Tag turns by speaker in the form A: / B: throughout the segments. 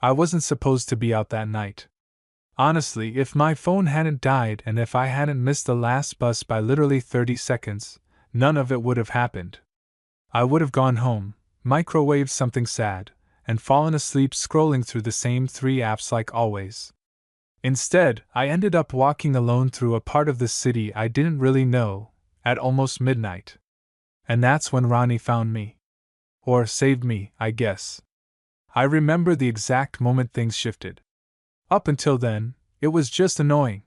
A: I wasn't supposed to be out that night. Honestly, if my phone hadn't died and if I hadn't missed the last bus by literally 30 seconds, none of it would have happened. I would have gone home, microwaved something sad, and fallen asleep scrolling through the same 3 apps like always. Instead, I ended up walking alone through a part of the city I didn't really know, at almost midnight. And that's when Ronnie found me. Or saved me, I guess. I remember the exact moment things shifted. Up until then, it was just annoying.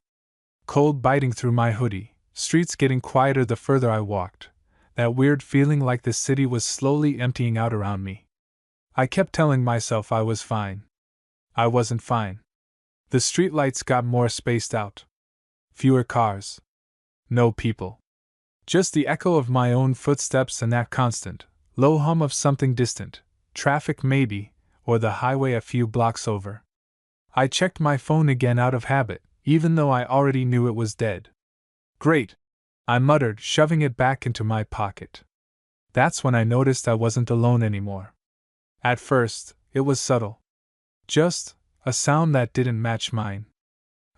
A: Cold biting through my hoodie, streets getting quieter the further I walked, that weird feeling like the city was slowly emptying out around me. I kept telling myself I was fine. I wasn't fine. The streetlights got more spaced out. Fewer cars. No people. Just the echo of my own footsteps and that constant, low hum of something distant, traffic maybe, or the highway a few blocks over. I checked my phone again out of habit, even though I already knew it was dead. Great, I muttered, shoving it back into my pocket. That's when I noticed I wasn't alone anymore. At first, it was subtle. Just a sound that didn't match mine.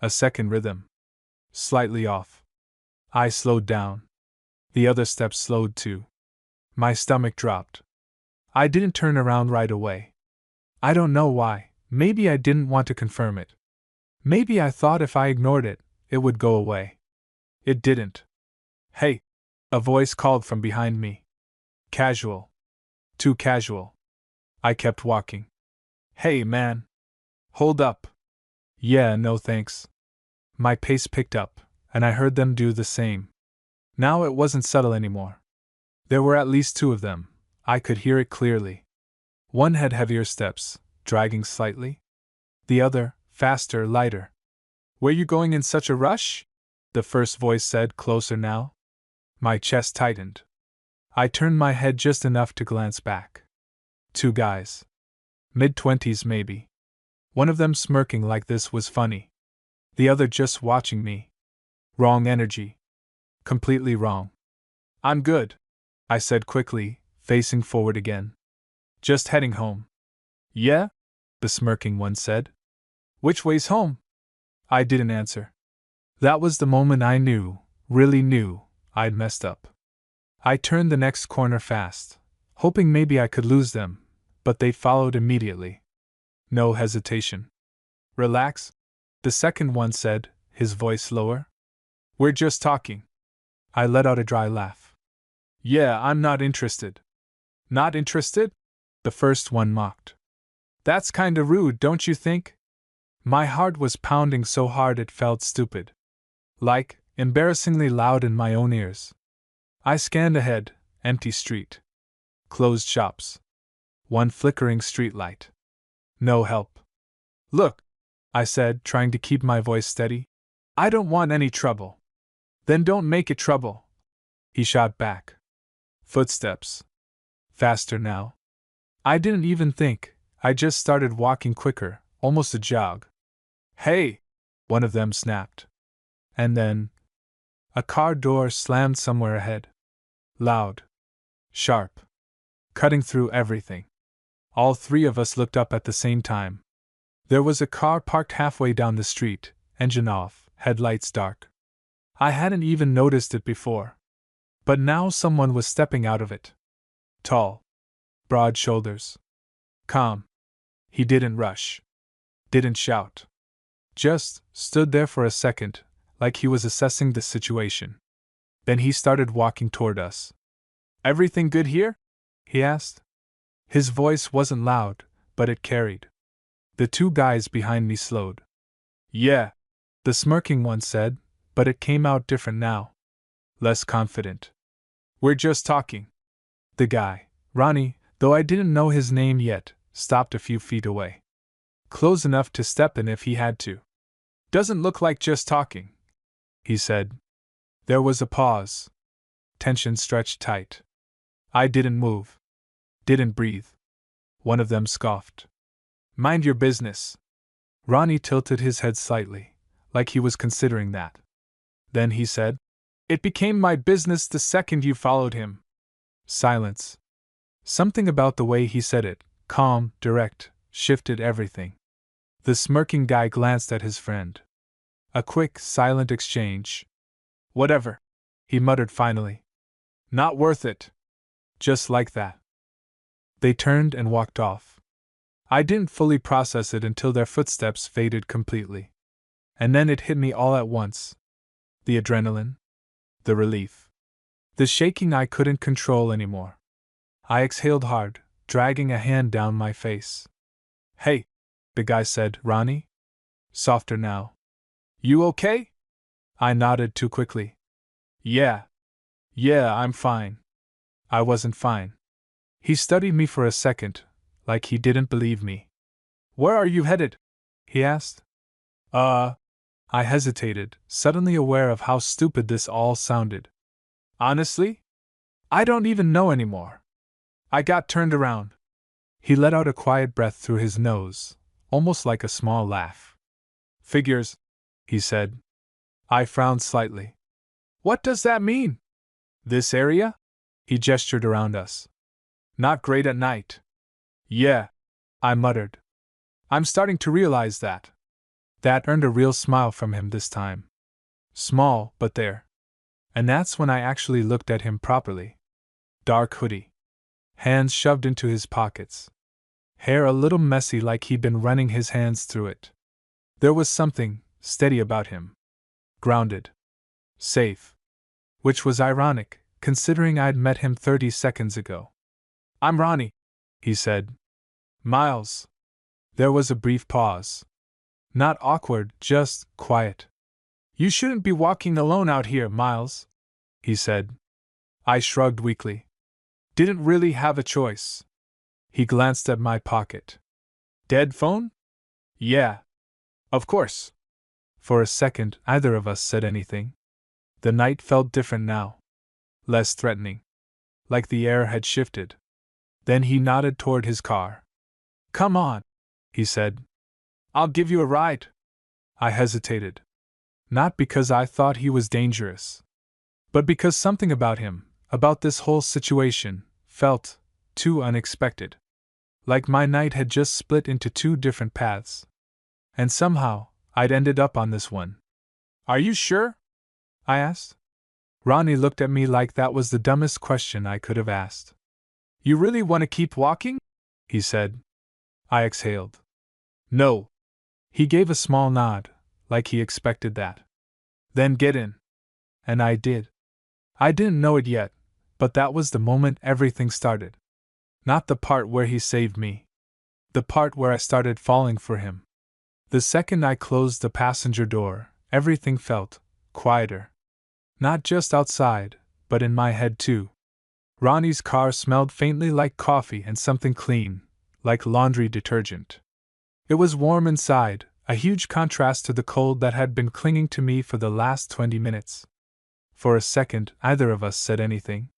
A: A second rhythm. Slightly off. I slowed down. The other steps slowed too. My stomach dropped. I didn't turn around right away. I don't know why. Maybe I didn't want to confirm it. Maybe I thought if I ignored it, it would go away. It didn't. Hey! A voice called from behind me. Casual. Too casual. I kept walking. Hey, man! Hold up! Yeah, no thanks. My pace picked up, and I heard them do the same. Now it wasn't subtle anymore. There were at least 2 of them. I could hear it clearly. One had heavier steps, dragging slightly. The other, faster, lighter. Were you going in such a rush? The first voice said, closer now. My chest tightened. I turned my head just enough to glance back. 2 guys. Mid-20s maybe. One of them smirking like this was funny. The other just watching me. Wrong energy. Completely wrong. I'm good, I said quickly, facing forward again. Just heading home. Yeah? The smirking one said. Which way's home? I didn't answer. That was the moment I knew, really knew, I'd messed up. I turned the next corner fast, hoping maybe I could lose them, but they followed immediately. No hesitation. Relax, the second one said, his voice lower. We're just talking. I let out a dry laugh. Yeah, I'm not interested. Not interested? The first one mocked. That's kinda rude, don't you think? My heart was pounding so hard it felt stupid. Like, embarrassingly loud in my own ears. I scanned ahead, empty street. Closed shops. One flickering streetlight. No help. Look, I said, trying to keep my voice steady. I don't want any trouble. Then don't make it trouble. He shot back. Footsteps. Faster now. I didn't even think, I just started walking quicker, almost a jog. Hey! One of them snapped. And then, a car door slammed somewhere ahead. Loud. Sharp. Cutting through everything. All 3 of us looked up at the same time. There was a car parked halfway down the street, engine off, headlights dark. I hadn't even noticed it before. But now someone was stepping out of it. Tall. Broad shoulders. Calm. He didn't rush. Didn't shout. Just stood there for a second, like he was assessing the situation. Then he started walking toward us. Everything good here? He asked. His voice wasn't loud, but it carried. The 2 guys behind me slowed. Yeah, the smirking one said, but it came out different now. Less confident. We're just talking. The guy, Ronnie, though I didn't know his name yet, stopped a few feet away. Close enough to step in if he had to. Doesn't look like just talking, he said. There was a pause. Tension stretched tight. I didn't move. Didn't breathe. One of them scoffed. Mind your business. Ronnie tilted his head slightly, like he was considering that. Then he said, It became my business the second you followed him. Silence. Something about the way he said it, calm, direct, shifted everything. The smirking guy glanced at his friend. A quick, silent exchange. Whatever, he muttered finally. Not worth it. Just like that. They turned and walked off. I didn't fully process it until their footsteps faded completely. And then it hit me all at once. The adrenaline. The relief. The shaking I couldn't control anymore. I exhaled hard, dragging a hand down my face. Hey, the guy said, Ronnie? Softer now. You okay? I nodded too quickly. Yeah, I'm fine. I wasn't fine. He studied me for a second, like he didn't believe me. Where are you headed? He asked. I hesitated, suddenly aware of how stupid this all sounded. Honestly? I don't even know anymore. I got turned around. He let out a quiet breath through his nose, almost like a small laugh. Figures, he said. I frowned slightly. What does that mean? This area? He gestured around us. Not great at night. Yeah, I muttered. I'm starting to realize that. That earned a real smile from him this time. Small, but there. And that's when I actually looked at him properly. Dark hoodie. Hands shoved into his pockets. Hair a little messy like he'd been running his hands through it. There was something steady about him. Grounded. Safe. Which was ironic, considering I'd met him 30 seconds ago. I'm Ronnie, he said. Miles. There was a brief pause. Not awkward, just quiet. You shouldn't be walking alone out here, Miles, he said. I shrugged weakly. Didn't really have a choice. He glanced at my pocket. Dead phone? Yeah. Of course. For a second, neither of us said anything. The night felt different now. Less threatening. Like the air had shifted. Then he nodded toward his car. Come on, he said. I'll give you a ride. I hesitated. Not because I thought he was dangerous, but because something about him, about this whole situation, felt too unexpected. Like my night had just split into two different paths. And somehow, I'd ended up on this one. Are you sure? I asked. Ronnie looked at me like that was the dumbest question I could have asked. You really want to keep walking? He said. I exhaled. No. He gave a small nod, like he expected that. Then get in. And I did. I didn't know it yet, but that was the moment everything started. Not the part where he saved me. The part where I started falling for him. The second I closed the passenger door, everything felt quieter. Not just outside, but in my head too. Ronnie's car smelled faintly like coffee and something clean, like laundry detergent. It was warm inside, a huge contrast to the cold that had been clinging to me for the last 20 minutes. For a second, neither of us said anything.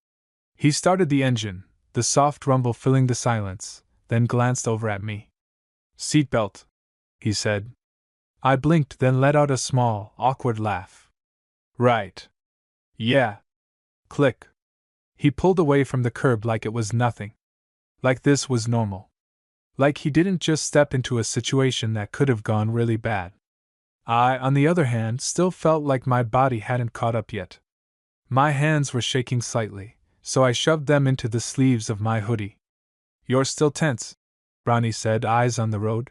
A: He started the engine, the soft rumble filling the silence, then glanced over at me. Seatbelt, he said. I blinked, then let out a small, awkward laugh. Right. Yeah. Click. He pulled away from the curb like it was nothing. Like this was normal. Like he didn't just step into a situation that could have gone really bad. I, on the other hand, still felt like my body hadn't caught up yet. My hands were shaking slightly, so I shoved them into the sleeves of my hoodie. You're still tense, Ronnie said, eyes on the road.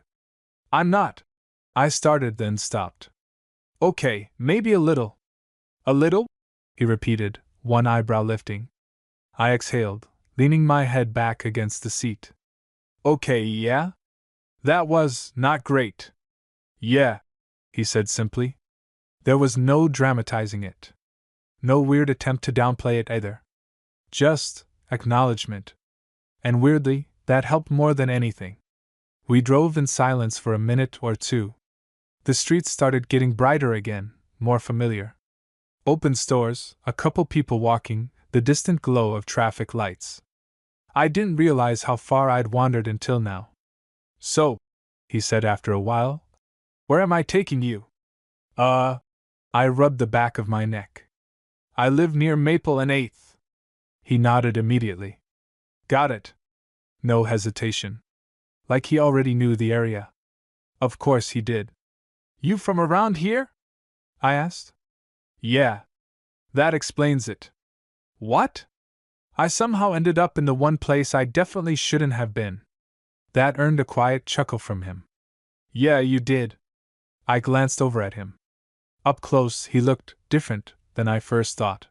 A: I'm not. I started, then stopped. Okay, maybe a little. A little? He repeated, one eyebrow lifting. I exhaled, leaning my head back against the seat. Okay, yeah? That was not great. Yeah, he said simply. There was no dramatizing it. No weird attempt to downplay it either. Just acknowledgement. And weirdly, that helped more than anything. We drove in silence for a minute or two. The streets started getting brighter again, more familiar. Open stores, a couple people walking, the distant glow of traffic lights. I didn't realize how far I'd wandered until now. So, he said after a while, where am I taking you? I rubbed the back of my neck. I live near Maple and 8th. He nodded immediately. Got it. No hesitation. Like he already knew the area. Of course he did. You from around here? I asked. Yeah. That explains it. What? I somehow ended up in the one place I definitely shouldn't have been. That earned a quiet chuckle from him. Yeah, you did. I glanced over at him. Up close, he looked different than I first thought.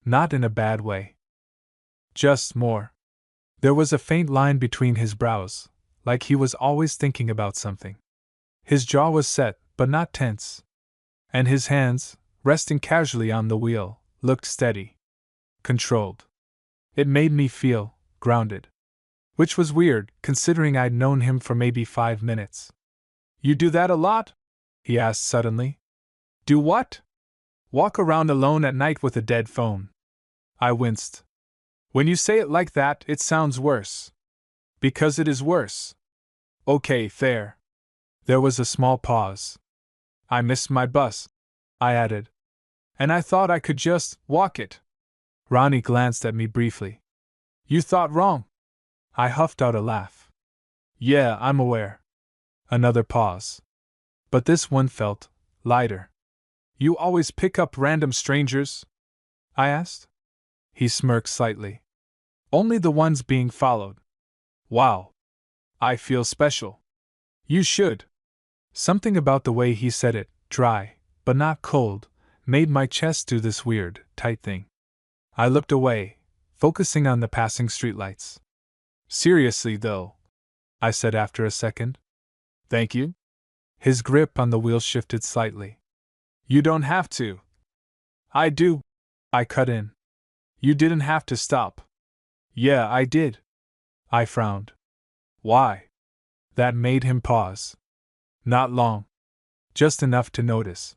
A: Not in a bad way. Just more. There was a faint line between his brows, like he was always thinking about something. His jaw was set, but not tense. And his hands, resting casually on the wheel, looked steady. Controlled. It made me feel grounded. Which was weird, considering I'd known him for maybe 5 minutes. You do that a lot? He asked suddenly. Do what? Walk around alone at night with a dead phone. I winced. When you say it like that, it sounds worse. Because it is worse. Okay, fair. There was a small pause. I missed my bus, I added. And I thought I could just walk it. Ronnie glanced at me briefly. You thought wrong. I huffed out a laugh. Yeah, I'm aware. Another pause. But this one felt lighter. You always pick up random strangers? I asked. He smirked slightly. Only the ones being followed. Wow. I feel special. You should. Something about the way he said it, dry, but not cold, made my chest do this weird, tight thing. I looked away, focusing on the passing streetlights. Seriously, though, I said after a second. Thank you? His grip on the wheel shifted slightly. You don't have to. I do. I cut in. You didn't have to stop. Yeah, I did. I frowned. Why? That made him pause. Not long. Just enough to notice.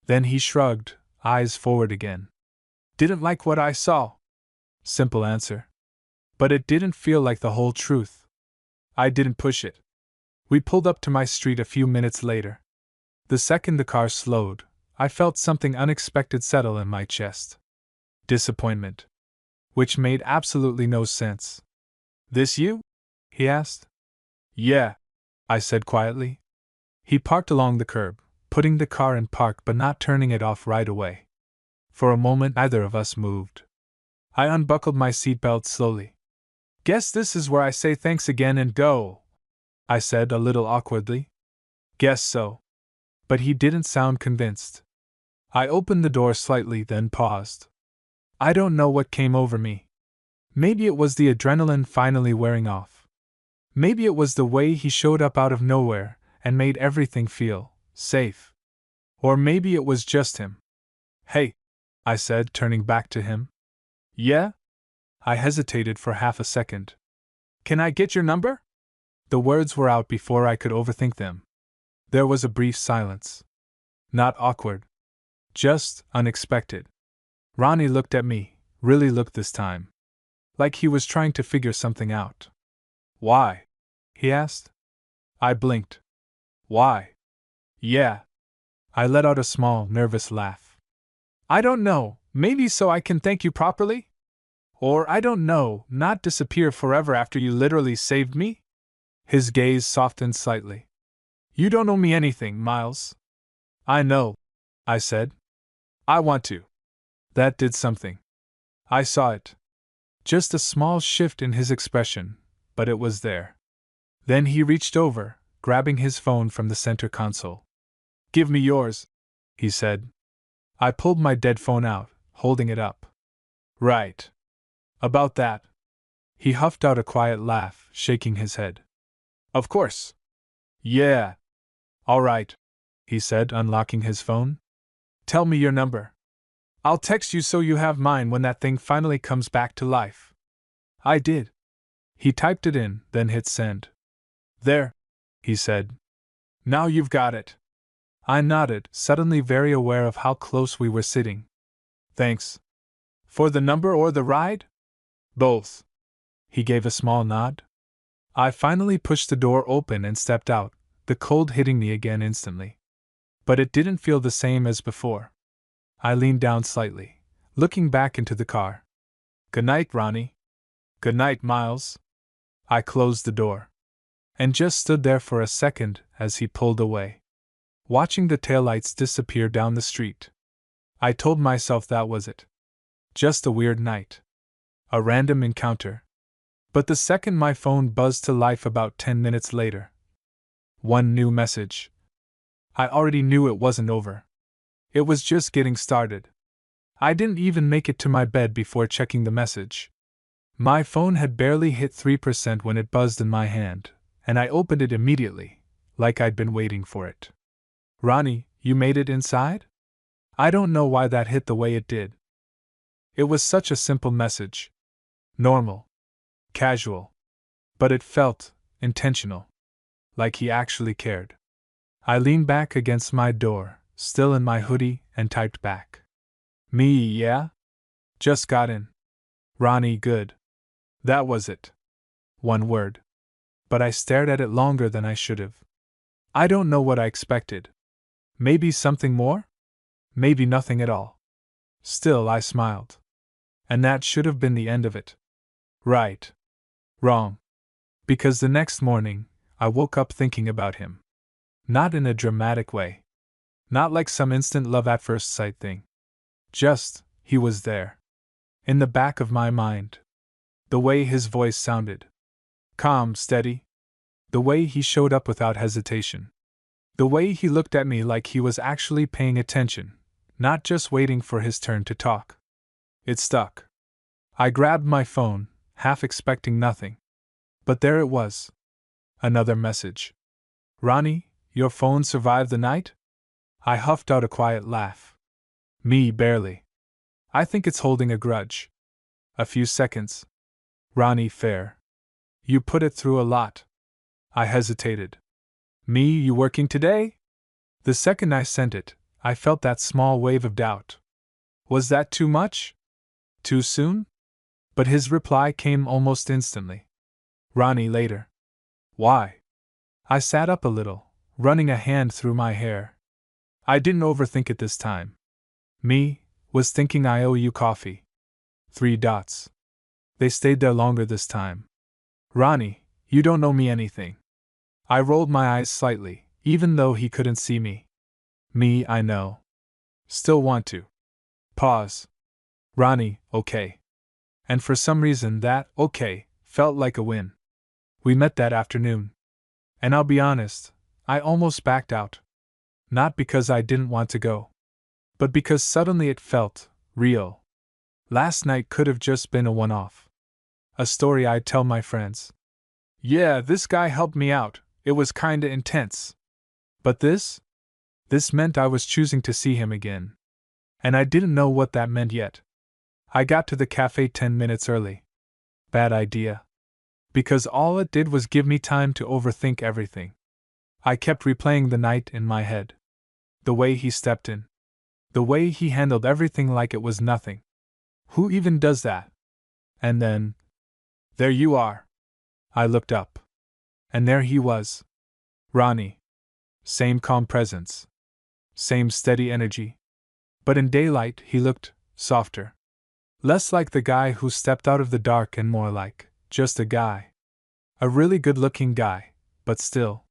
A: Then he shrugged, eyes forward again. Didn't like what I saw. Simple answer. But it didn't feel like the whole truth. I didn't push it. We pulled up to my street a few minutes later. The second the car slowed, I felt something unexpected settle in my chest. Disappointment. Which made absolutely no sense. This you? He asked. Yeah, I said quietly. He parked along the curb, putting the car in park but not turning it off right away. For a moment neither of us moved. I unbuckled my seatbelt slowly. Guess this is where I say thanks again and go, I said a little awkwardly. Guess so. But he didn't sound convinced. I opened the door slightly, then paused. I don't know what came over me. Maybe it was the adrenaline finally wearing off. Maybe it was the way he showed up out of nowhere and made everything feel safe. Or maybe it was just him. Hey, I said, turning back to him. Yeah? I hesitated for half a second. Can I get your number? The words were out before I could overthink them. There was a brief silence. Not awkward. Just unexpected. Ronnie looked at me, really looked this time. Like he was trying to figure something out. Why? He asked. I blinked. Why? Yeah. I let out a small, nervous laugh. I don't know, maybe so I can thank you properly? Or I don't know, not disappear forever after you literally saved me? His gaze softened slightly. You don't owe me anything, Miles. I know, I said. I want to. That did something. I saw it. Just a small shift in his expression, but it was there. Then he reached over, grabbing his phone from the center console. Give me yours, he said. I pulled my dead phone out, holding it up. Right. About that. He huffed out a quiet laugh, shaking his head. Of course. Yeah. All right, he said, unlocking his phone. Tell me your number. I'll text you so you have mine when that thing finally comes back to life. I did. He typed it in, then hit send. There, he said. Now you've got it. I nodded, suddenly very aware of how close we were sitting. Thanks. For the number or the ride? Both. He gave a small nod. I finally pushed the door open and stepped out, the cold hitting me again instantly. But it didn't feel the same as before. I leaned down slightly, looking back into the car. Good night, Ronnie. Good night, Miles. I closed the door. and just stood there for a second as he pulled away, watching the taillights disappear down the street. I told myself that was it. Just a weird night. A random encounter. But the second my phone buzzed to life about 10 minutes later. One new message. I already knew it wasn't over. It was just getting started. I didn't even make it to my bed before checking the message. My phone had barely hit 3% when it buzzed in my hand, and I opened it immediately, like I'd been waiting for it. Ronnie, you made it inside? I don't know why that hit the way it did. It was such a simple message. Normal. Casual. But it felt intentional. Like he actually cared. I leaned back against my door, still in my hoodie, and typed back. Me, yeah? Just got in. Ronnie, good. That was it. One word. But I stared at it longer than I should have. I don't know what I expected. Maybe something more? Maybe nothing at all. Still, I smiled. And that should have been the end of it. Right. Wrong. Because the next morning, I woke up thinking about him. Not in a dramatic way. Not like some instant love at first sight thing. Just, he was there. In the back of my mind. The way his voice sounded. Calm, steady. The way he showed up without hesitation. The way he looked at me like he was actually paying attention, not just waiting for his turn to talk. It stuck. I grabbed my phone, half expecting nothing. But there it was. Another message. Ronnie, your phone survived the night? I huffed out a quiet laugh. Me, barely. I think it's holding a grudge. A few seconds. Ronnie, fair. You put it through a lot. I hesitated. Me, you working today? The second I sent it, I felt that small wave of doubt. Was that too much? Too soon? But his reply came almost instantly. Ronnie, later. Why? I sat up a little, running a hand through my hair. I didn't overthink it this time. Me, was thinking I owe you coffee. 3 dots. They stayed there longer this time. Ronnie, you don't owe me anything. I rolled my eyes slightly, even though he couldn't see me. Me, I know. Still want to. Pause. Ronnie, okay. And for some reason that, okay, felt like a win. We met that afternoon. And I'll be honest, I almost backed out. Not because I didn't want to go. But because suddenly it felt real. Last night could have just been a one-off. A story I'd tell my friends. Yeah, this guy helped me out, it was kinda intense. But this? This meant I was choosing to see him again. And I didn't know what that meant yet. I got to the cafe 10 minutes early. Bad idea. Because all it did was give me time to overthink everything. I kept replaying the night in my head. The way he stepped in. The way he handled everything like it was nothing. Who even does that? And then... there you are. I looked up. And there he was. Ronnie. Same calm presence. Same steady energy. But in daylight he looked softer. Less like the guy who stepped out of the dark and more like just a guy. A really good-looking guy, but still.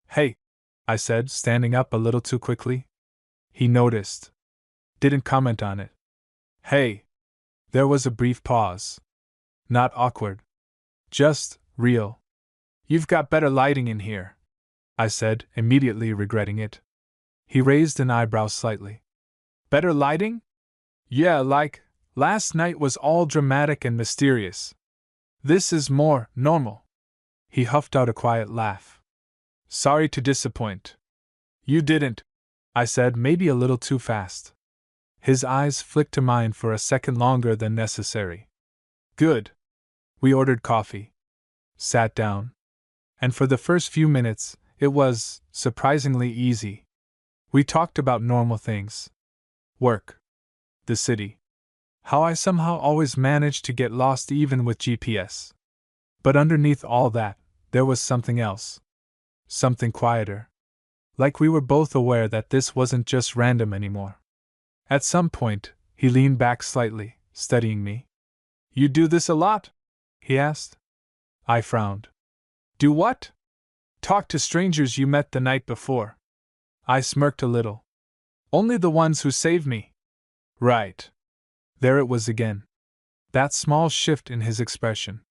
A: Hey, I said, standing up a little too quickly. He noticed. Didn't comment on it. Hey. There was a brief pause. Not awkward. Just real. You've got better lighting in here, I said, immediately regretting it. He raised an eyebrow slightly. Better lighting? Yeah, like, last night was all dramatic and mysterious. This is more normal. He huffed out a quiet laugh. Sorry to disappoint. You didn't, I said, maybe a little too fast. His eyes flicked to mine for a second longer than necessary. Good. We ordered coffee. Sat down. And for the first few minutes, it was surprisingly easy. We talked about normal things. Work. The city. How I somehow always managed to get lost even with GPS. But underneath all that, there was something else. Something quieter. Like we were both aware that this wasn't just random anymore. At some point, he leaned back slightly, studying me. You do this a lot? He asked. I frowned. Do what? Talk to strangers you met the night before. I smirked a little. Only the ones who saved me. Right. There it was again. That small shift in his expression.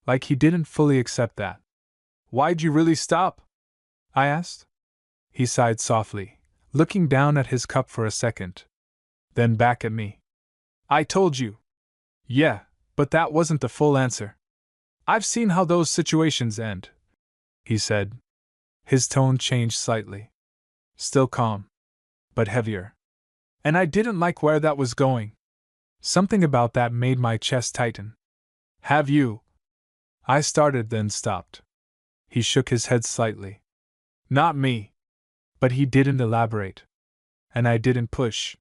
A: Like he didn't fully accept that. Why'd you really stop? I asked. He sighed softly, looking down at his cup for a second. Then back at me. I told you. Yeah, but that wasn't the full answer. I've seen how those situations end, he said. His tone changed slightly. Still calm, but heavier. And I didn't like where that was going. Something about that made my chest tighten. Have you? I started, then stopped. He shook his head slightly. Not me. But he didn't elaborate. And I didn't push.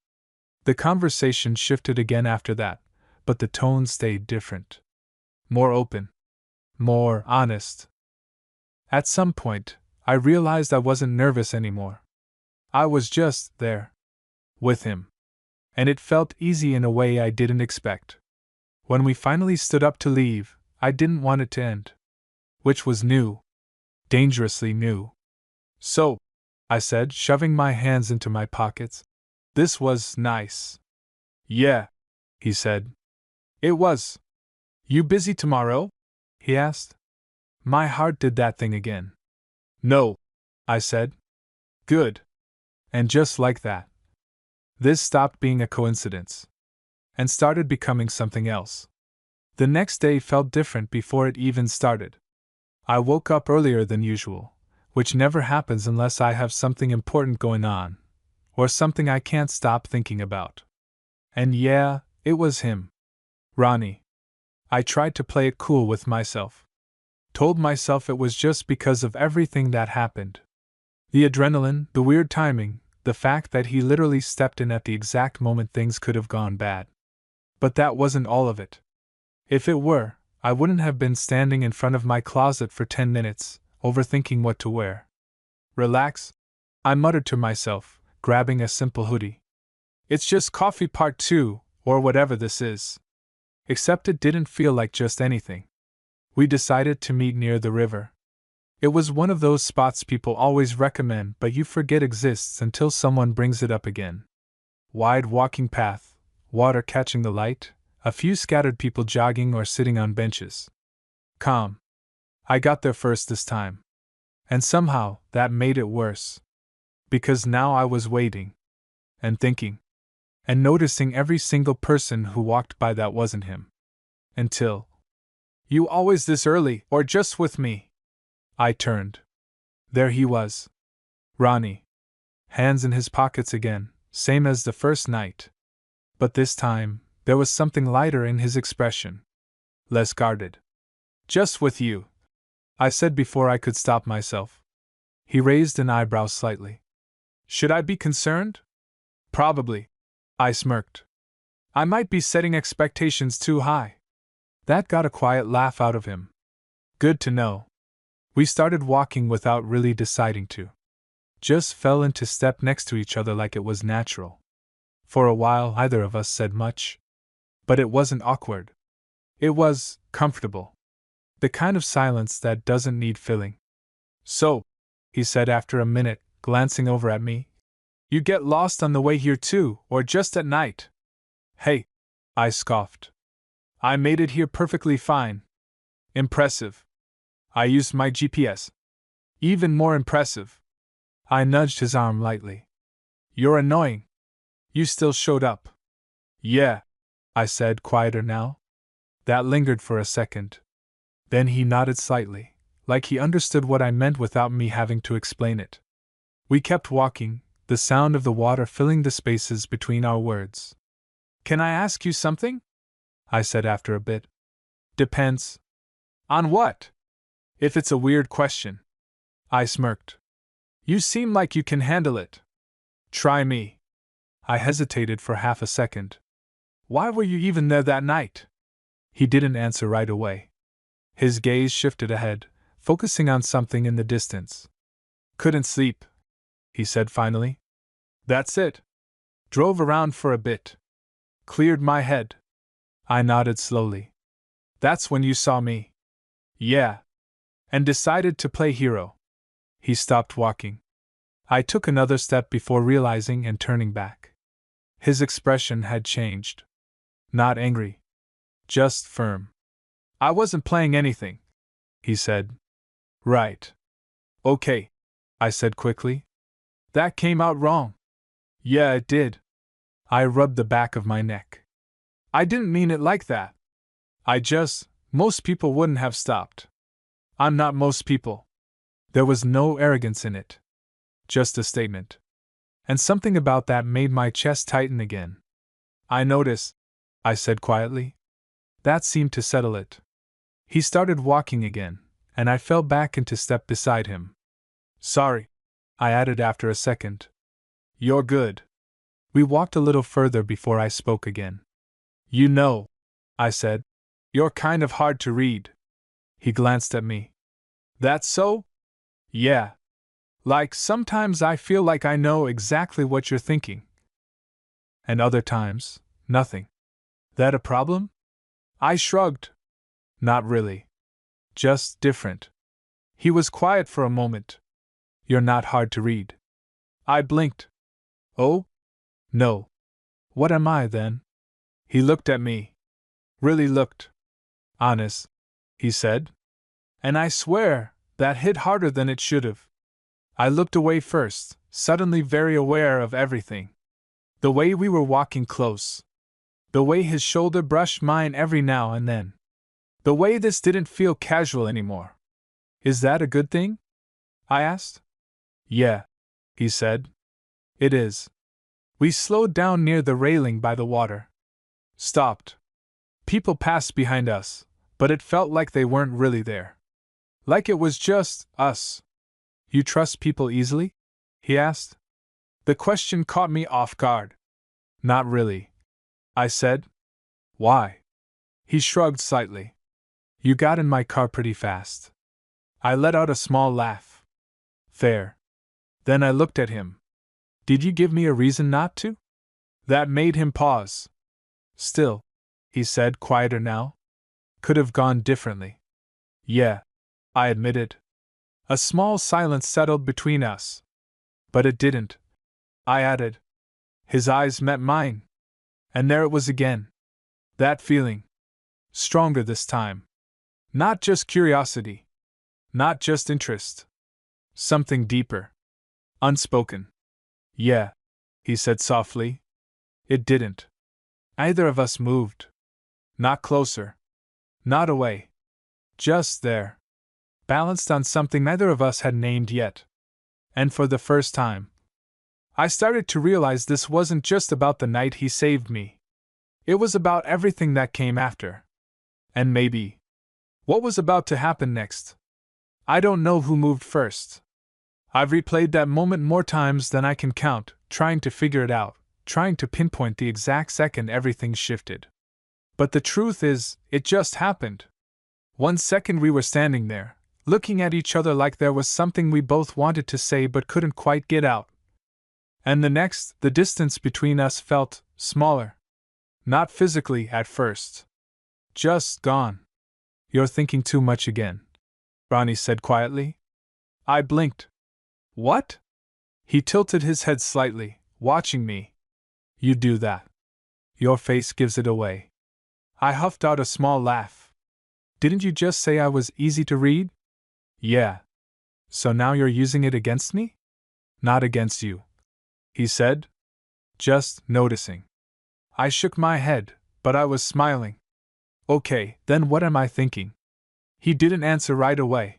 A: The conversation shifted again after that, but the tone stayed different. More open. More honest. At some point, I realized I wasn't nervous anymore. I was just there. With him. And it felt easy in a way I didn't expect. When we finally stood up to leave, I didn't want it to end. Which was new. Dangerously new. So, I said, shoving my hands into my pockets. This was nice. Yeah, he said. It was. You busy tomorrow? He asked. My heart did that thing again. No, I said. Good. And just like that, this stopped being a coincidence and started becoming something else. The next day felt different before it even started. I woke up earlier than usual, which never happens unless I have something important going on, or something I can't stop thinking about. And yeah, it was him. Ronnie. I tried to play it cool with myself. Told myself it was just because of everything that happened. The adrenaline, the weird timing, the fact that he literally stepped in at the exact moment things could have gone bad. But that wasn't all of it. If it were, I wouldn't have been standing in front of my closet for 10 minutes, overthinking what to wear. Relax, I muttered to myself, grabbing a simple hoodie. It's just coffee part 2, or whatever this is. Except it didn't feel like just anything. We decided to meet near the river. It was one of those spots people always recommend but you forget exists until someone brings it up again. Wide walking path, water catching the light, a few scattered people jogging or sitting on benches. Calm. I got there first this time. And somehow, that made it worse. Because now I was waiting. And thinking. And noticing every single person who walked by that wasn't him. Until. You always this early, or just with me? I turned. There he was. Ronnie. Hands in his pockets again, same as the first night. But this time, there was something lighter in his expression. Less guarded. Just with you, I said before I could stop myself. He raised an eyebrow slightly. Should I be concerned? Probably. I smirked. I might be setting expectations too high. That got a quiet laugh out of him. Good to know. We started walking without really deciding to. Just fell into step next to each other like it was natural. For a while, neither of us said much. But it wasn't awkward. It was comfortable. The kind of silence that doesn't need filling. So, he said after a minute, glancing over at me, you get lost on the way here too, or just at night? Hey, I scoffed. I made it here perfectly fine. Impressive. I used my GPS. Even more impressive. I nudged his arm lightly. You're annoying. You still showed up. Yeah, I said, quieter now. That lingered for a second. Then he nodded slightly, like he understood what I meant without me having to explain it. We kept walking, the sound of the water filling the spaces between our words. Can I ask you something? I said after a bit. Depends. On what? If it's a weird question. I smirked. You seem like you can handle it. Try me. I hesitated for half a second. Why were you even there that night? He didn't answer right away. His gaze shifted ahead, focusing on something in the distance. Couldn't sleep, he said finally. That's it. Drove around for a bit. Cleared my head. I nodded slowly. That's when you saw me. Yeah. And decided to play hero. He stopped walking. I took another step before realizing and turning back. His expression had changed. Not angry. Just firm. I wasn't playing anything, he said. Right. Okay, I said quickly. That came out wrong. Yeah, it did. I rubbed the back of my neck. I didn't mean it like that. Most people wouldn't have stopped. I'm not most people. There was no arrogance in it. Just a statement. And something about that made my chest tighten again. I notice, I said quietly. That seemed to settle it. He started walking again, and I fell back into step beside him. Sorry, I added after a second. You're good. We walked a little further before I spoke again. You know, I said, you're kind of hard to read. He glanced at me. That's so? Yeah. Like, sometimes I feel like I know exactly what you're thinking. And other times, nothing. That a problem? I shrugged. Not really. Just different. He was quiet for a moment. You're not hard to read. I blinked. Oh? No. What am I, then? He looked at me. Really looked. Honest, he said. And I swear, that hit harder than it should have. I looked away first, suddenly very aware of everything. The way we were walking close. The way his shoulder brushed mine every now and then. The way this didn't feel casual anymore. Is that a good thing? I asked. Yeah, he said. It is. We slowed down near the railing by the water. Stopped. People passed behind us, but it felt like they weren't really there. Like it was just us. You trust people easily? He asked. The question caught me off guard. Not really, I said. Why? He shrugged slightly. You got in my car pretty fast. I let out a small laugh. Fair. Then I looked at him. Did you give me a reason not to? That made him pause. Still, he said, quieter now. Could have gone differently. Yeah, I admitted. A small silence settled between us. But it didn't, I added. His eyes met mine. And there it was again. That feeling. Stronger this time. Not just curiosity. Not just interest. Something deeper. Unspoken. Yeah, he said softly. It didn't. Either of us moved. Not closer. Not away. Just there. Balanced on something neither of us had named yet. And for the first time, I started to realize this wasn't just about the night he saved me. It was about everything that came after. And maybe what was about to happen next. I don't know who moved first. I've replayed that moment more times than I can count, trying to figure it out, trying to pinpoint the exact second everything shifted. But the truth is, it just happened. 1 second we were standing there, looking at each other like there was something we both wanted to say but couldn't quite get out. And the next, the distance between us felt smaller. Not physically at first. Just gone. You're thinking too much again, Ronnie said quietly. I blinked. What? He tilted his head slightly, watching me. You do that. Your face gives it away. I huffed out a small laugh. Didn't you just say I was easy to read? Yeah. So now you're using it against me? Not against you, he said. Just noticing. I shook my head, but I was smiling. Okay, then what am I thinking? He didn't answer right away.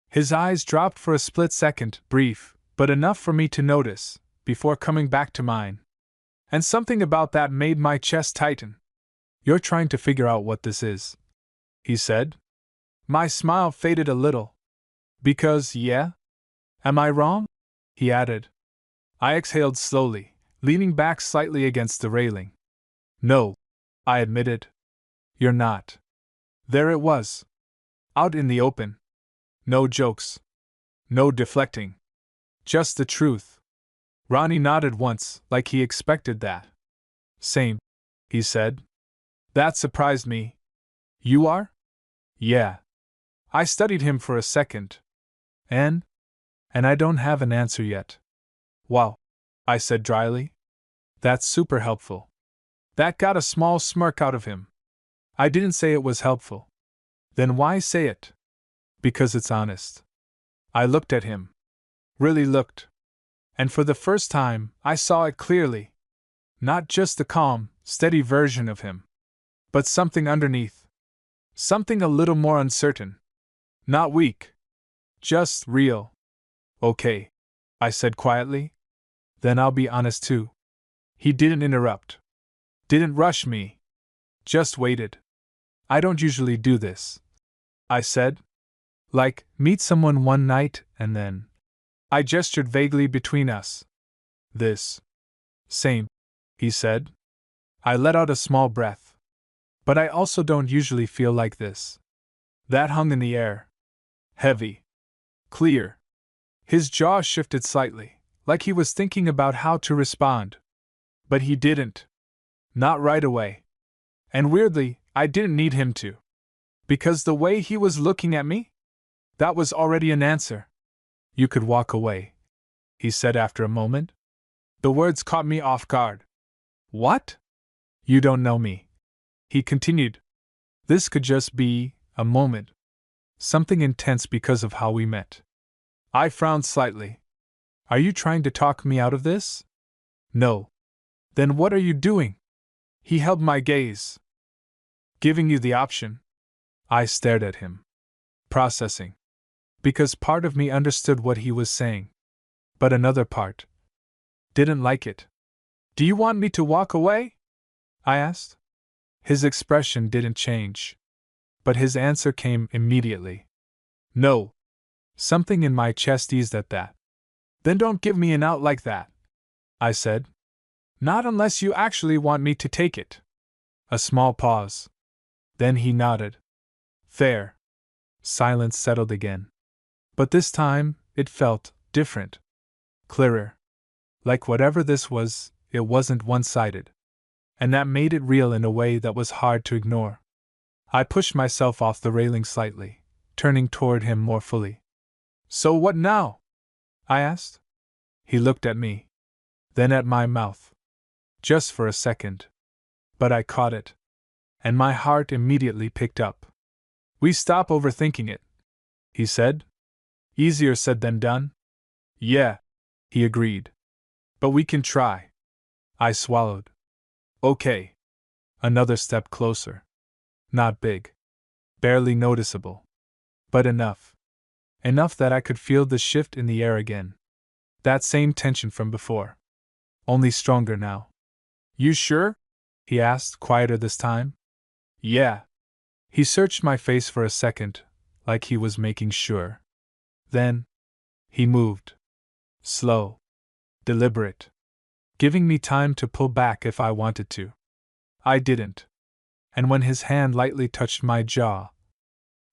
A: His eyes dropped for a split second, brief, but enough for me to notice, before coming back to mine. And something about that made my chest tighten. You're trying to figure out what this is, he said. My smile faded a little. Because, yeah? Am I wrong? He added. I exhaled slowly, leaning back slightly against the railing. No, I admitted. You're not. There it was. Out in the open. No jokes. No deflecting. Just the truth. Ronnie nodded once, like he expected that. Same, he said. That surprised me. You are? Yeah. I studied him for a second. And? And I don't have an answer yet. Wow, I said dryly. That's super helpful. That got a small smirk out of him. I didn't say it was helpful. Then why say it? Because it's honest. I looked at him. Really looked. And for the first time, I saw it clearly. Not just the calm, steady version of him, but something underneath. Something a little more uncertain. Not weak. Just real. Okay, I said quietly. Then I'll be honest too. He didn't interrupt. Didn't rush me. Just waited. I don't usually do this, I said. Like, meet someone one night and then. I gestured vaguely between us. This. Same, he said. I let out a small breath. But I also don't usually feel like this. That hung in the air. Heavy. Clear. His jaw shifted slightly, like he was thinking about how to respond. But he didn't. Not right away. And weirdly, I didn't need him to. Because the way he was looking at me? That was already an answer. You could walk away, he said after a moment. The words caught me off guard. What? You don't know me, he continued. This could just be a moment. Something intense because of how we met. I frowned slightly. Are you trying to talk me out of this? No. Then what are you doing? He held my gaze. Giving you the option. I stared at him. Processing. Because part of me understood what he was saying. But another part didn't like it. Do you want me to walk away? I asked. His expression didn't change. But his answer came immediately. No. Something in my chest eased at that. Then don't give me an out like that, I said. Not unless you actually want me to take it. A small pause. Then he nodded. Fair. Silence settled again. But this time, it felt different. Clearer. Like whatever this was, it wasn't one-sided. And that made it real in a way that was hard to ignore. I pushed myself off the railing slightly, turning toward him more fully. So what now? I asked. He looked at me. Then at my mouth. Just for a second. But I caught it. And my heart immediately picked up. We stop overthinking it, he said. Easier said than done? Yeah, he agreed. But we can try. I swallowed. Okay. Another step closer. Not big. Barely noticeable. But enough. Enough that I could feel the shift in the air again. That same tension from before. Only stronger now. You sure? He asked, quieter this time. Yeah. He searched my face for a second, like he was making sure. Then, he moved. Slow. Deliberate. Giving me time to pull back if I wanted to. I didn't. And when his hand lightly touched my jaw,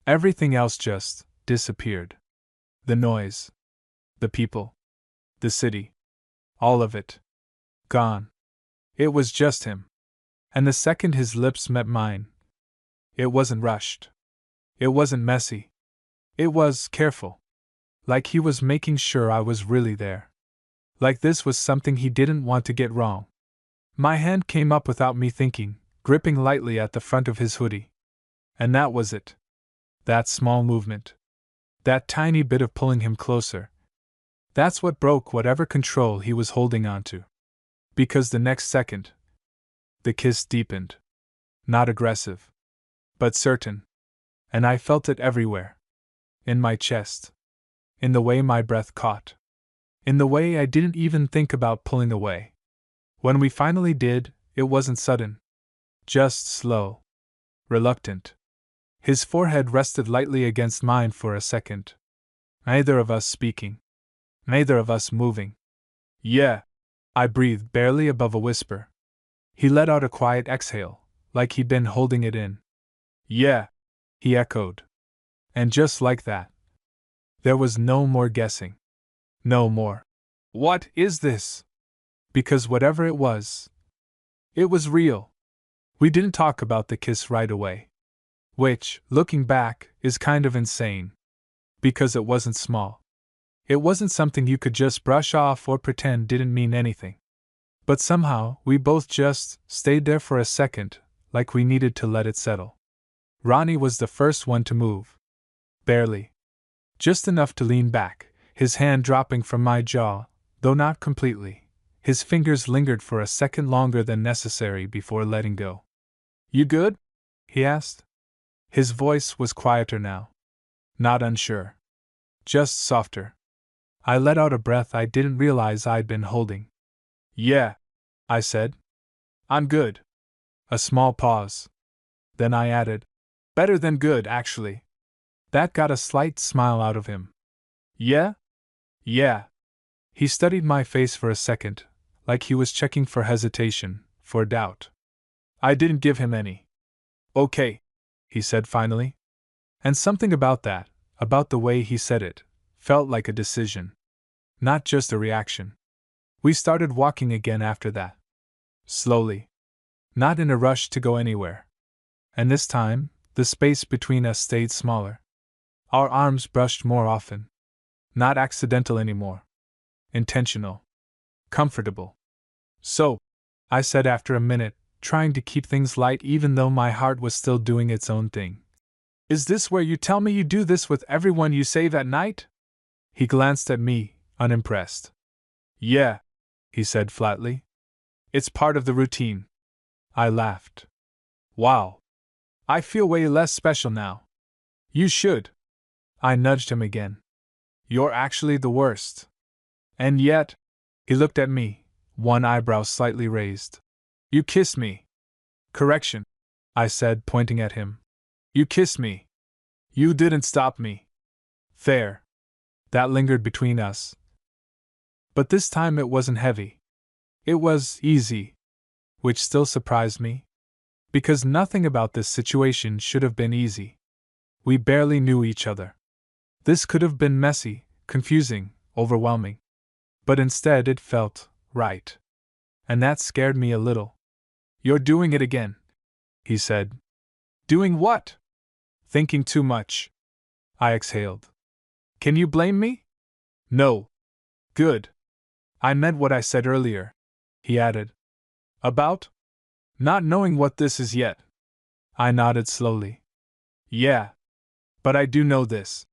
A: everything else just disappeared. The noise. The people. The city. All of it. Gone. It was just him. And the second his lips met mine, it wasn't rushed. It wasn't messy. It was careful. Like he was making sure I was really there. Like this was something he didn't want to get wrong. My hand came up without me thinking, gripping lightly at the front of his hoodie. And that was it. That small movement. That tiny bit of pulling him closer. That's what broke whatever control he was holding on to. Because the next second, the kiss deepened. Not aggressive. But certain. And I felt it everywhere. In my chest. In the way my breath caught. In the way I didn't even think about pulling away. When we finally did, it wasn't sudden. Just slow. Reluctant. His forehead rested lightly against mine for a second. Neither of us speaking. Neither of us moving. Yeah. I breathed barely above a whisper. He let out a quiet exhale, like he'd been holding it in. Yeah. He echoed. And just like that. There was no more guessing. No more. What is this? Because whatever it was real. We didn't talk about the kiss right away. Which, looking back, is kind of insane. Because it wasn't small. It wasn't something you could just brush off or pretend didn't mean anything. But somehow, we both just stayed there for a second, like we needed to let it settle. Ronnie was the first one to move. Barely. Just enough to lean back, his hand dropping from my jaw, though not completely. His fingers lingered for a second longer than necessary before letting go. "You good?" he asked. His voice was quieter now. Not unsure. Just softer. I let out a breath I didn't realize I'd been holding. "Yeah," I said. "I'm good." A small pause. Then I added, "Better than good, actually." That got a slight smile out of him. "Yeah? Yeah." He studied my face for a second, like he was checking for hesitation, for doubt. I didn't give him any. "Okay," he said finally. And something about that, about the way he said it, felt like a decision. Not just a reaction. We started walking again after that. Slowly. Not in a rush to go anywhere. And this time, the space between us stayed smaller. Our arms brushed more often. Not accidental anymore. Intentional. Comfortable. "So," I said after a minute, trying to keep things light even though my heart was still doing its own thing. "Is this where you tell me you do this with everyone you save at night?" He glanced at me, unimpressed. "Yeah," he said flatly. "It's part of the routine." I laughed. "Wow. I feel way less special now." "You should." I nudged him again. "You're actually the worst." "And yet," he looked at me, one eyebrow slightly raised. "You kissed me." "Correction," I said, pointing at him. "You kissed me. You didn't stop me." There. That lingered between us. But this time it wasn't heavy. It was easy. Which still surprised me. Because nothing about this situation should have been easy. We barely knew each other. This could have been messy, confusing, overwhelming. But instead it felt right. And that scared me a little. "You're doing it again," he said. "Doing what?" "Thinking too much." I exhaled. "Can you blame me?" "No." "Good. I meant what I said earlier," he added. "About? Not knowing what this is yet." I nodded slowly. "Yeah. But I do know this,"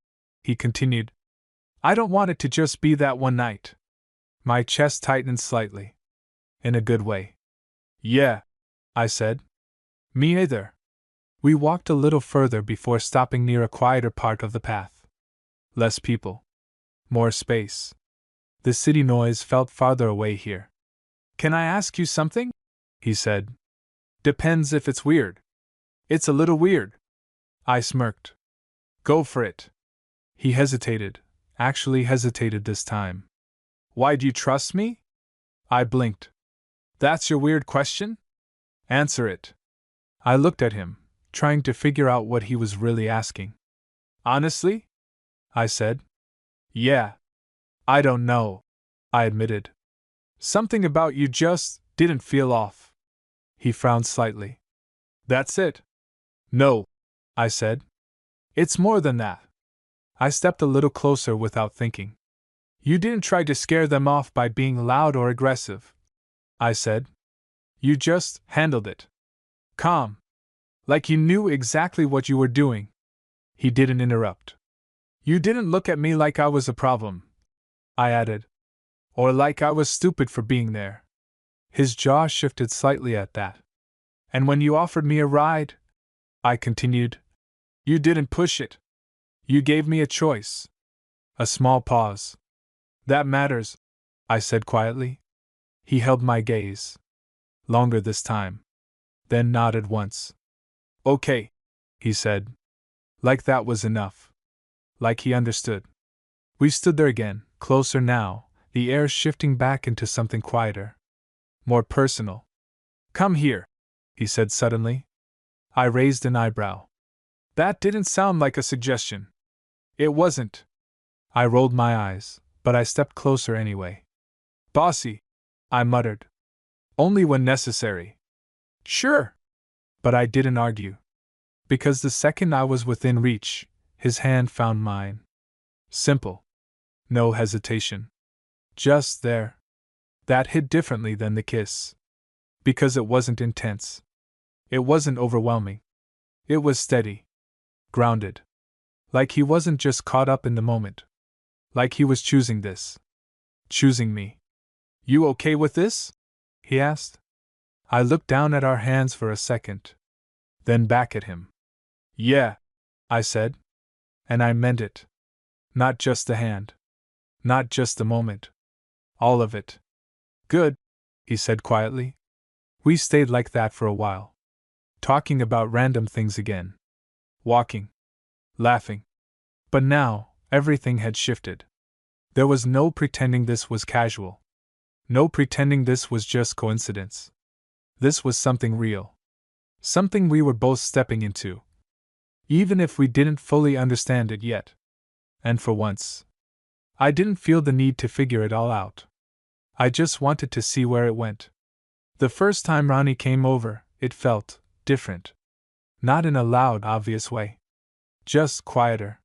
A: he continued. "I don't want it to just be that one night." My chest tightened slightly. In a good way. "Yeah," I said. "Me either." We walked a little further before stopping near a quieter part of the path. Less people. More space. The city noise felt farther away here. "Can I ask you something?" he said. "Depends if it's weird." "It's a little weird." I smirked. "Go for it." He hesitated, actually hesitated this time. "Why do you trust me?" I blinked. "That's your weird question?" "Answer it." I looked at him, trying to figure out what he was really asking. "Honestly?" I said. "Yeah. I don't know," I admitted. "Something about you just didn't feel off." He frowned slightly. "That's it?" "No," I said. "It's more than that." I stepped a little closer without thinking. "You didn't try to scare them off by being loud or aggressive," I said. "You just handled it. Calm. Like you knew exactly what you were doing." He didn't interrupt. "You didn't look at me like I was a problem," I added. "Or like I was stupid for being there." His jaw shifted slightly at that. "And when you offered me a ride," I continued, "you didn't push it. You gave me a choice." A small pause. "That matters," I said quietly. He held my gaze. Longer this time. Then nodded once. "Okay," he said. Like that was enough. Like he understood. We stood there again, closer now, the air shifting back into something quieter. More personal. "Come here," he said suddenly. I raised an eyebrow. That didn't sound like a suggestion. It wasn't. I rolled my eyes, but I stepped closer anyway. "Bossy," I muttered. "Only when necessary." "Sure." But I didn't argue. Because the second I was within reach, his hand found mine. Simple. No hesitation. Just there. That hit differently than the kiss. Because it wasn't intense. It wasn't overwhelming. It was steady. Grounded. Like he wasn't just caught up in the moment. Like he was choosing this. Choosing me. You okay with this? He asked. I looked down at our hands for a second. Then back at him. Yeah, I said. And I meant it. Not just the hand. Not just the moment. All of it. Good, he said quietly. We stayed like that for a while. Talking about random things again. Walking. Laughing. But now, everything had shifted. There was no pretending this was casual. No pretending this was just coincidence. This was something real. Something we were both stepping into. Even if we didn't fully understand it yet. And for once, I didn't feel the need to figure it all out. I just wanted to see where it went. The first time Ronnie came over, it felt different. Not in a loud, obvious way. Just quieter.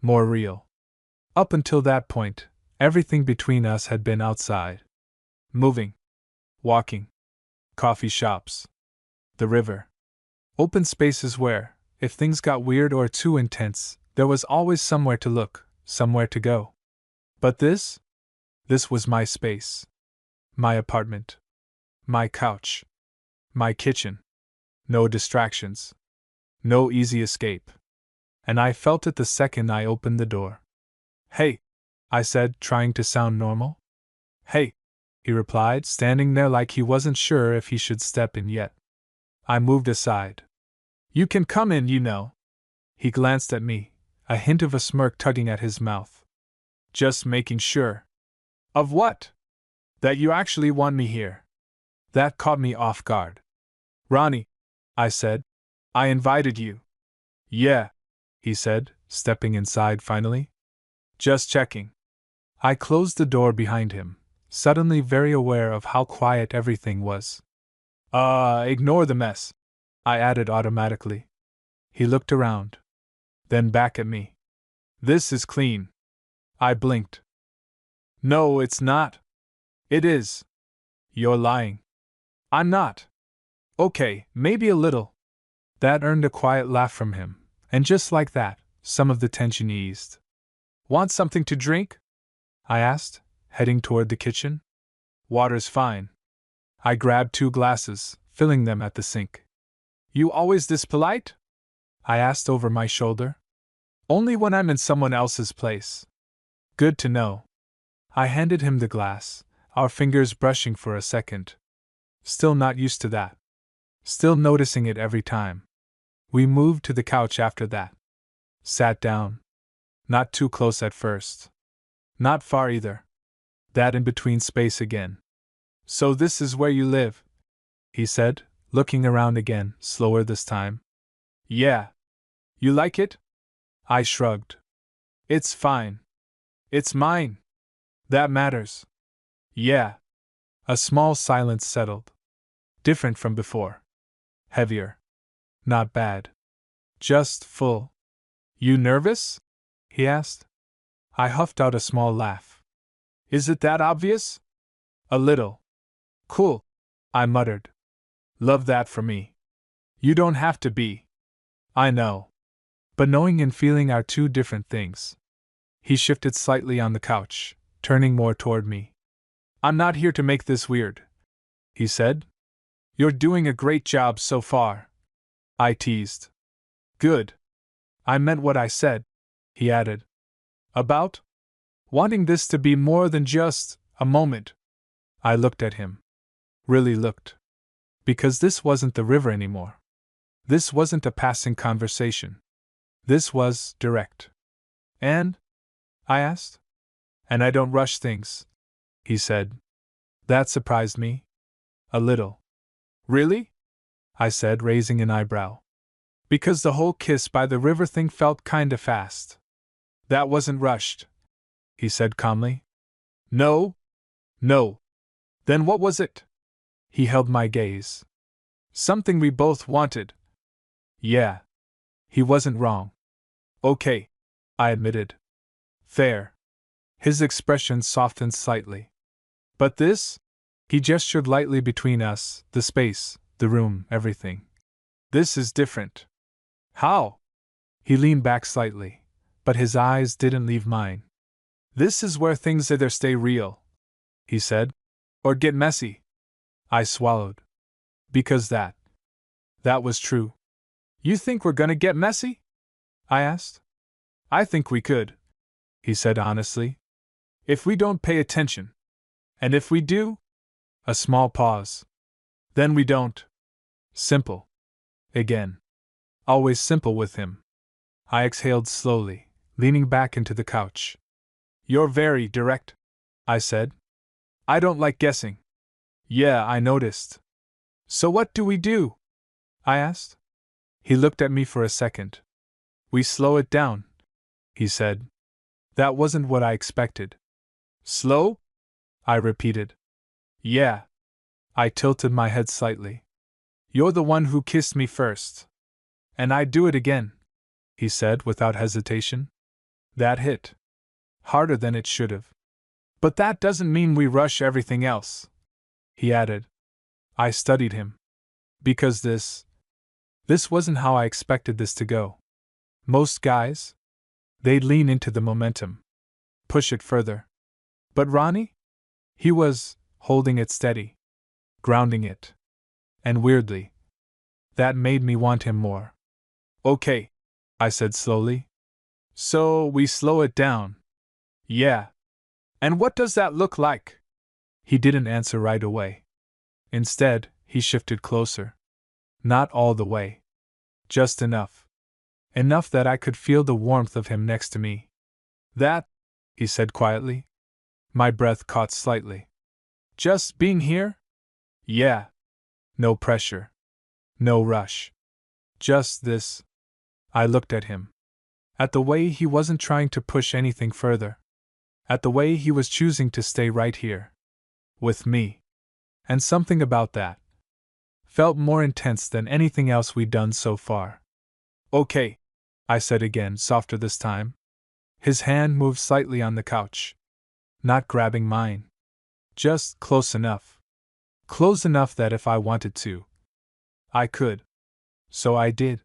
A: More real. Up until that point, everything between us had been outside. Moving. Walking. Coffee shops. The river. Open spaces where, if things got weird or too intense, there was always somewhere to look, somewhere to go. But this was my space. My apartment. My couch. My kitchen. No distractions. No easy escape. And I felt it the second I opened the door. Hey, I said, trying to sound normal. Hey, he replied, standing there like he wasn't sure if he should step in yet. I moved aside. You can come in, you know. He glanced at me, a hint of a smirk tugging at his mouth. Just making sure. Of what? That you actually want me here. That caught me off guard. Ronnie, I said. I invited you. Yeah, he said, stepping inside finally. Just checking. I closed the door behind him, suddenly very aware of how quiet everything was. Ignore the mess, I added automatically. He looked around. Then back at me. This is clean. I blinked. No, it's not. It is. You're lying. I'm not. Okay, maybe a little. That earned a quiet laugh from him, and just like that, some of the tension eased. Want something to drink? I asked, heading toward the kitchen. Water's fine. I grabbed 2 glasses, filling them at the sink. You always this polite? I asked over my shoulder. Only when I'm in someone else's place. Good to know. I handed him the glass, our fingers brushing for a second. Still not used to that. Still noticing it every time. We moved to the couch after that. Sat down. Not too close at first. Not far either. That in-between space again. So this is where you live? He said, looking around again, slower this time. Yeah. You like it? I shrugged. It's fine. It's mine. That matters. Yeah. A small silence settled. Different from before. Heavier. Not bad. Just full. You nervous? He asked. I huffed out a small laugh. Is it that obvious? A little. Cool, I muttered. Love that for me. You don't have to be. I know. But knowing and feeling are 2 different things. He shifted slightly on the couch, turning more toward me. I'm not here to make this weird, he said. You're doing a great job so far. I teased. Good. I meant what I said, he added. About? Wanting this to be more than just a moment. I looked at him. Really looked. Because this wasn't the river anymore. This wasn't a passing conversation. This was direct. And? I asked. And I don't rush things, he said. That surprised me. A little. Really? I said, raising an eyebrow. Because the whole kiss by the river thing felt kinda fast. That wasn't rushed, he said calmly. No? No. Then what was it? He held my gaze. Something we both wanted. Yeah. He wasn't wrong. Okay, I admitted. Fair. His expression softened slightly. But this? He gestured lightly between us, the space, the room, everything. This is different. How? He leaned back slightly, but his eyes didn't leave mine. This is where things either stay real, he said, or get messy. I swallowed. Because that was true. You think we're gonna get messy? I asked. I think we could, he said honestly. If we don't pay attention. And if we do? A small pause. Then we don't. Simple. Again. Always simple with him. I exhaled slowly, leaning back into the couch. You're very direct, I said. I don't like guessing. Yeah, I noticed. So what do we do? I asked. He looked at me for a second. We slow it down, he said. That wasn't what I expected. Slow? I repeated. Yeah. I tilted my head slightly. You're the one who kissed me first. And I'd do it again, he said without hesitation. That hit. Harder than it should have. But that doesn't mean we rush everything else, he added. I studied him. Because this wasn't how I expected this to go. Most guys? They'd lean into the momentum. Push it further. But Ronnie? He was holding it steady. Grounding it. And weirdly, that made me want him more. Okay, I said slowly. So we slow it down. Yeah. And what does that look like? He didn't answer right away. Instead, he shifted closer. Not all the way. Just enough. Enough that I could feel the warmth of him next to me. That, he said quietly. My breath caught slightly. Just being here? Yeah. No pressure. No rush. Just this. I looked at him. At the way he wasn't trying to push anything further. At the way he was choosing to stay right here. With me. And something about that felt more intense than anything else we'd done so far. Okay, I said again, softer this time. His hand moved slightly on the couch. Not grabbing mine. Just close enough. Close enough that if I wanted to, I could. So I did.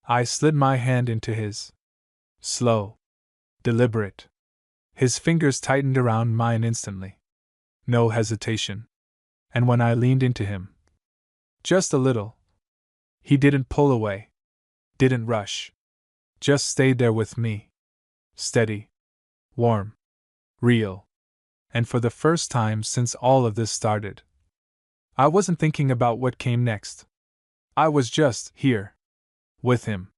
A: I slid my hand into his. Slow. Deliberate. His fingers tightened around mine instantly. No hesitation. And when I leaned into him, just a little, he didn't pull away. Didn't rush. Just stayed there with me. Steady. Warm. Real. And for the first time since all of this started, I wasn't thinking about what came next. I was just here. With him.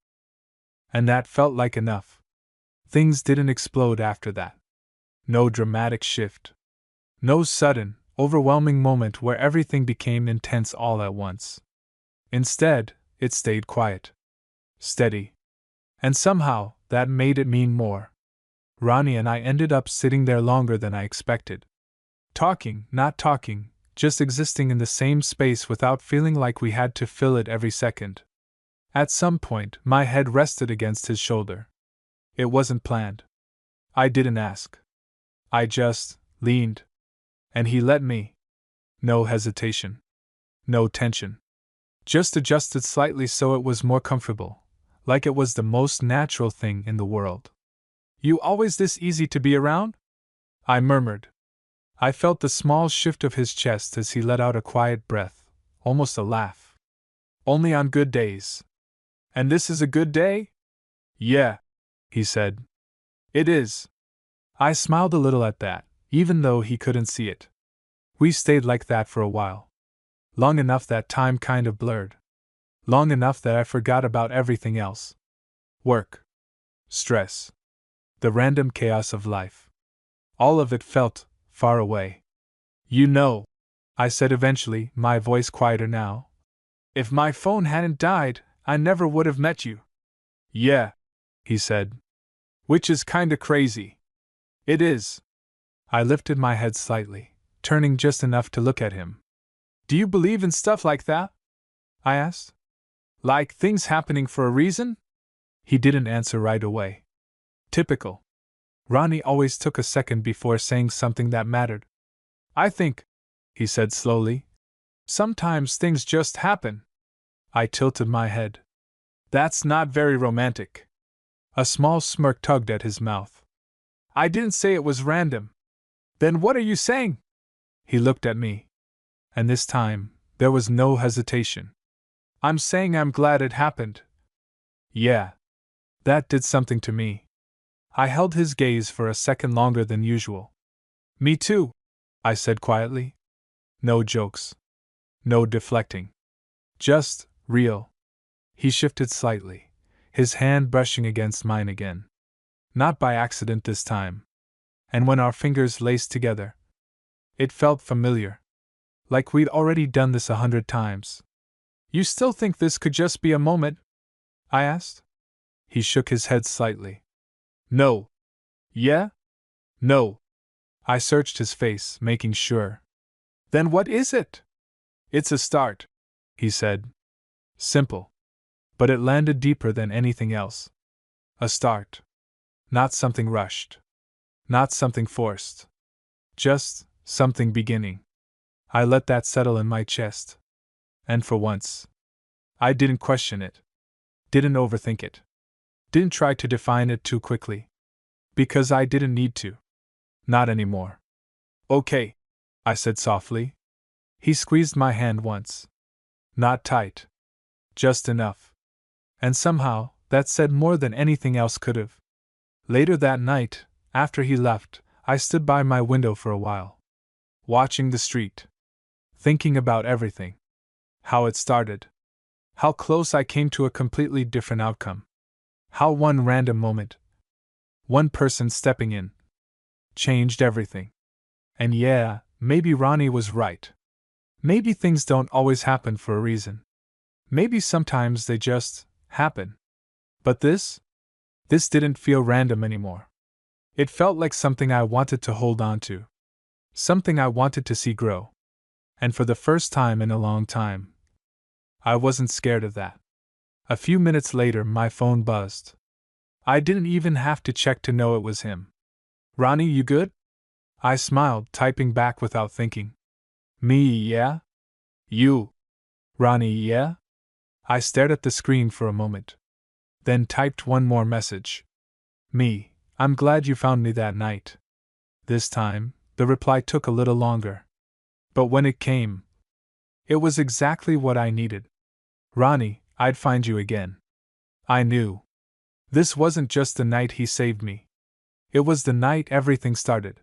A: And that felt like enough. Things didn't explode after that. No dramatic shift. No sudden, overwhelming moment where everything became intense all at once. Instead, it stayed quiet. Steady. And somehow, that made it mean more. Ronnie and I ended up sitting there longer than I expected. Talking, not talking, just existing in the same space without feeling like we had to fill it every second. At some point, my head rested against his shoulder. It wasn't planned. I didn't ask. I just leaned. And he let me. No hesitation. No tension. Just adjusted slightly so it was more comfortable, like it was the most natural thing in the world. You always this easy to be around? I murmured. I felt the small shift of his chest as he let out a quiet breath, almost a laugh. Only on good days. And this is a good day? Yeah, he said. It is. I smiled a little at that, even though he couldn't see it. We stayed like that for a while. Long enough that time kind of blurred. Long enough that I forgot about everything else. Work. Stress. The random chaos of life. All of it felt far away. You know, I said eventually, my voice quieter now. If my phone hadn't died, I never would have met you. Yeah, he said. Which is kinda crazy. It is. I lifted my head slightly, turning just enough to look at him. Do you believe in stuff like that? I asked. Like things happening for a reason? He didn't answer right away. Typical. Ronnie always took a second before saying something that mattered. I think, he said slowly, sometimes things just happen. I tilted my head. That's not very romantic. A small smirk tugged at his mouth. I didn't say it was random. Then what are you saying? He looked at me. And this time, there was no hesitation. I'm saying I'm glad it happened. Yeah. That did something to me. I held his gaze for a second longer than usual. Me too, I said quietly. No jokes. No deflecting. Just real. He shifted slightly, his hand brushing against mine again. Not by accident this time. And when our fingers laced together, it felt familiar. Like we'd already done this 100 times. You still think this could just be a moment? I asked. He shook his head slightly. No. Yeah? No. I searched his face, making sure. Then what is it? It's a start, he said. Simple. But it landed deeper than anything else. A start. Not something rushed. Not something forced. Just something beginning. I let that settle in my chest. And for once, I didn't question it. Didn't overthink it. Didn't try to define it too quickly. Because I didn't need to. Not anymore. Okay, I said softly. He squeezed my hand once. Not tight. Just enough. And somehow, that said more than anything else could have. Later that night, after he left, I stood by my window for a while. Watching the street. Thinking about everything. How it started. How close I came to a completely different outcome. How one random moment, one person stepping in, changed everything. And yeah, maybe Ronnie was right. Maybe things don't always happen for a reason. Maybe sometimes they just happen. But this didn't feel random anymore. It felt like something I wanted to hold on to. Something I wanted to see grow. And for the first time in a long time, I wasn't scared of that. A few minutes later, my phone buzzed. I didn't even have to check to know it was him. Ronnie, you good? I smiled, typing back without thinking. Me, yeah? You. Ronnie, yeah? I stared at the screen for a moment. Then typed one more message. Me, I'm glad you found me that night. This time, the reply took a little longer. But when it came, it was exactly what I needed. Ronnie, I'd find you again. I knew. This wasn't just the night he saved me. It was the night everything started.